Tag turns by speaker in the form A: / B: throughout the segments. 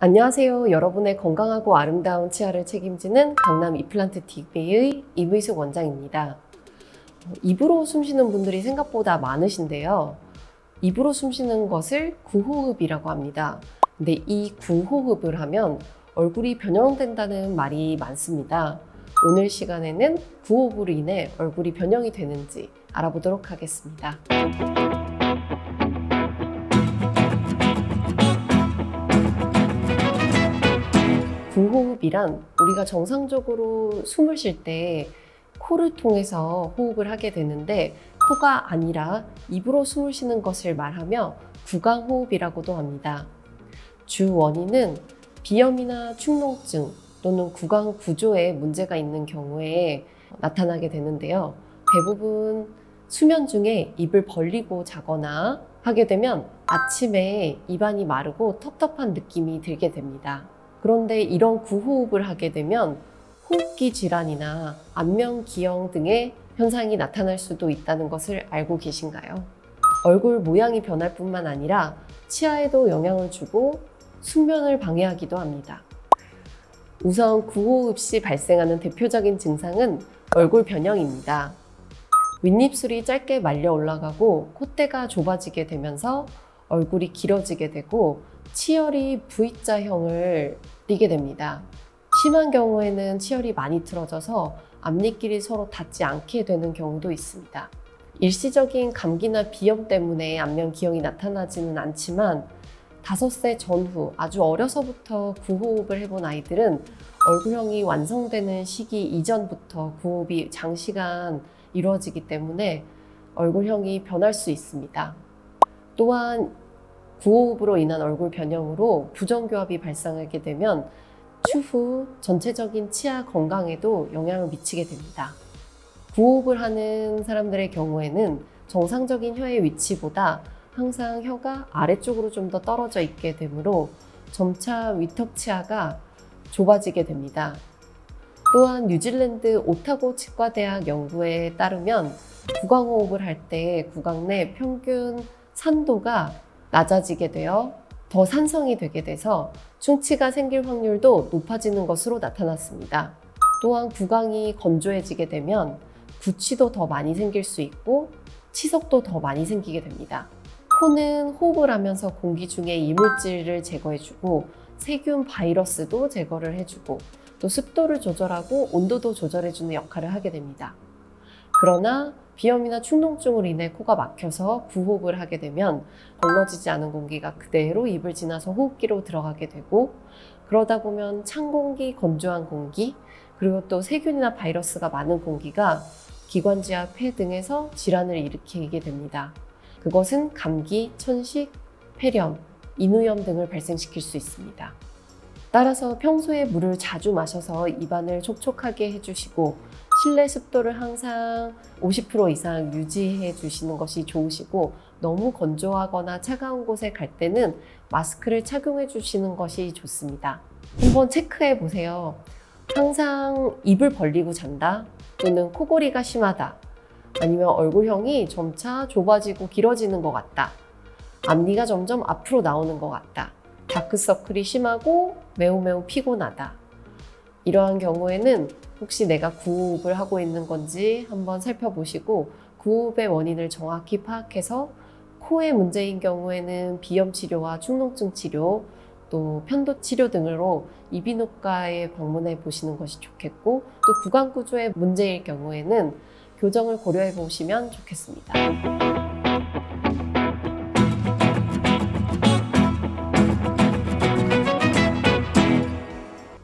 A: 안녕하세요. 여러분의 건강하고 아름다운 치아를 책임지는 강남 이플란트 TV의 이의숙 원장입니다. 입으로 숨쉬는 분들이 생각보다 많으신데요. 입으로 숨쉬는 것을 구호흡이라고 합니다. 근데 이 구호흡을 하면 얼굴이 변형된다는 말이 많습니다. 오늘 시간에는 구호흡으로 인해 얼굴이 변형이 되는지 알아보도록 하겠습니다. 구호흡이란 우리가 정상적으로 숨을 쉴 때 코를 통해서 호흡을 하게 되는데 코가 아니라 입으로 숨을 쉬는 것을 말하며 구강호흡이라고도 합니다. 주 원인은 비염이나 축농증 또는 구강 구조에 문제가 있는 경우에 나타나게 되는데요. 대부분 수면 중에 입을 벌리고 자거나 하게 되면 아침에 입안이 마르고 텁텁한 느낌이 들게 됩니다. 그런데 이런 구호흡을 하게 되면 호흡기 질환이나 안면기형 등의 현상이 나타날 수도 있다는 것을 알고 계신가요? 얼굴 모양이 변할 뿐만 아니라 치아에도 영향을 주고 숙면을 방해하기도 합니다. 우선 구호흡 시 발생하는 대표적인 증상은 얼굴 변형입니다. 윗입술이 짧게 말려 올라가고 콧대가 좁아지게 되면서 얼굴이 길어지게 되고 치열이 V자형을 띠게 됩니다. 심한 경우에는 치열이 많이 틀어져서 앞니끼리 서로 닿지 않게 되는 경우도 있습니다. 일시적인 감기나 비염 때문에 안면 기형이 나타나지는 않지만 5세 전후 아주 어려서부터 구호흡을 해본 아이들은 얼굴형이 완성되는 시기 이전부터 구호흡이 장시간 이루어지기 때문에 얼굴형이 변할 수 있습니다. 또한 구호흡으로 인한 얼굴 변형으로 부정교합이 발생하게 되면 추후 전체적인 치아 건강에도 영향을 미치게 됩니다. 구호흡을 하는 사람들의 경우에는 정상적인 혀의 위치보다 항상 혀가 아래쪽으로 좀 더 떨어져 있게 되므로 점차 위턱 치아가 좁아지게 됩니다. 또한 뉴질랜드 오타고 치과대학 연구에 따르면 구강호흡을 할 때 구강 내 평균 산도가 낮아지게 되어 더 산성이 되게 돼서 충치가 생길 확률도 높아지는 것으로 나타났습니다. 또한 구강이 건조해지게 되면 구취도 더 많이 생길 수 있고 치석도 더 많이 생기게 됩니다. 코는 호흡을 하면서 공기 중에 이물질을 제거해주고 세균, 바이러스도 제거를 해주고 또 습도를 조절하고 온도도 조절해주는 역할을 하게 됩니다. 그러나 비염이나 축농증으로 인해 코가 막혀서 구호흡을 하게 되면 걸러지지 않은 공기가 그대로 입을 지나서 호흡기로 들어가게 되고 그러다 보면 찬 공기, 건조한 공기 그리고 또 세균이나 바이러스가 많은 공기가 기관지와 폐 등에서 질환을 일으키게 됩니다. 그것은 감기, 천식, 폐렴, 인후염 등을 발생시킬 수 있습니다. 따라서 평소에 물을 자주 마셔서 입안을 촉촉하게 해주시고 실내 습도를 항상 50% 이상 유지해 주시는 것이 좋으시고 너무 건조하거나 차가운 곳에 갈 때는 마스크를 착용해 주시는 것이 좋습니다. 한번 체크해 보세요. 항상 입을 벌리고 잔다 또는 코골이가 심하다 아니면 얼굴형이 점차 좁아지고 길어지는 것 같다 앞니가 점점 앞으로 나오는 것 같다 다크서클이 심하고 매우 피곤하다 이러한 경우에는 혹시 내가 구호흡을 하고 있는 건지 한번 살펴보시고 구호흡의 원인을 정확히 파악해서 코에 문제인 경우에는 비염 치료와 축농증 치료 또 편도 치료 등으로 이비인후과에 방문해 보시는 것이 좋겠고 또 구강 구조에 문제일 경우에는 교정을 고려해 보시면 좋겠습니다.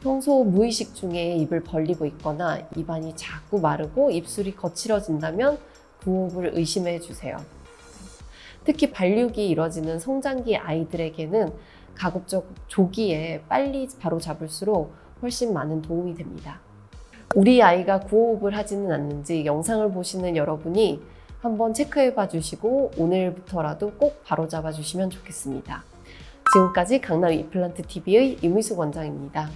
A: 평소 무의식 중에 입을 벌리고 있거나 입안이 자꾸 마르고 입술이 거칠어진다면 구호흡을 의심해 주세요. 특히 발육이 이뤄지는 성장기 아이들에게는 가급적 조기에 빨리 바로 잡을수록 훨씬 많은 도움이 됩니다. 우리 아이가 구호흡을 하지는 않는지 영상을 보시는 여러분이 한번 체크해 봐 주시고 오늘부터라도 꼭 바로 잡아 주시면 좋겠습니다. 지금까지 강남 이플란트 TV의 이의숙 원장입니다.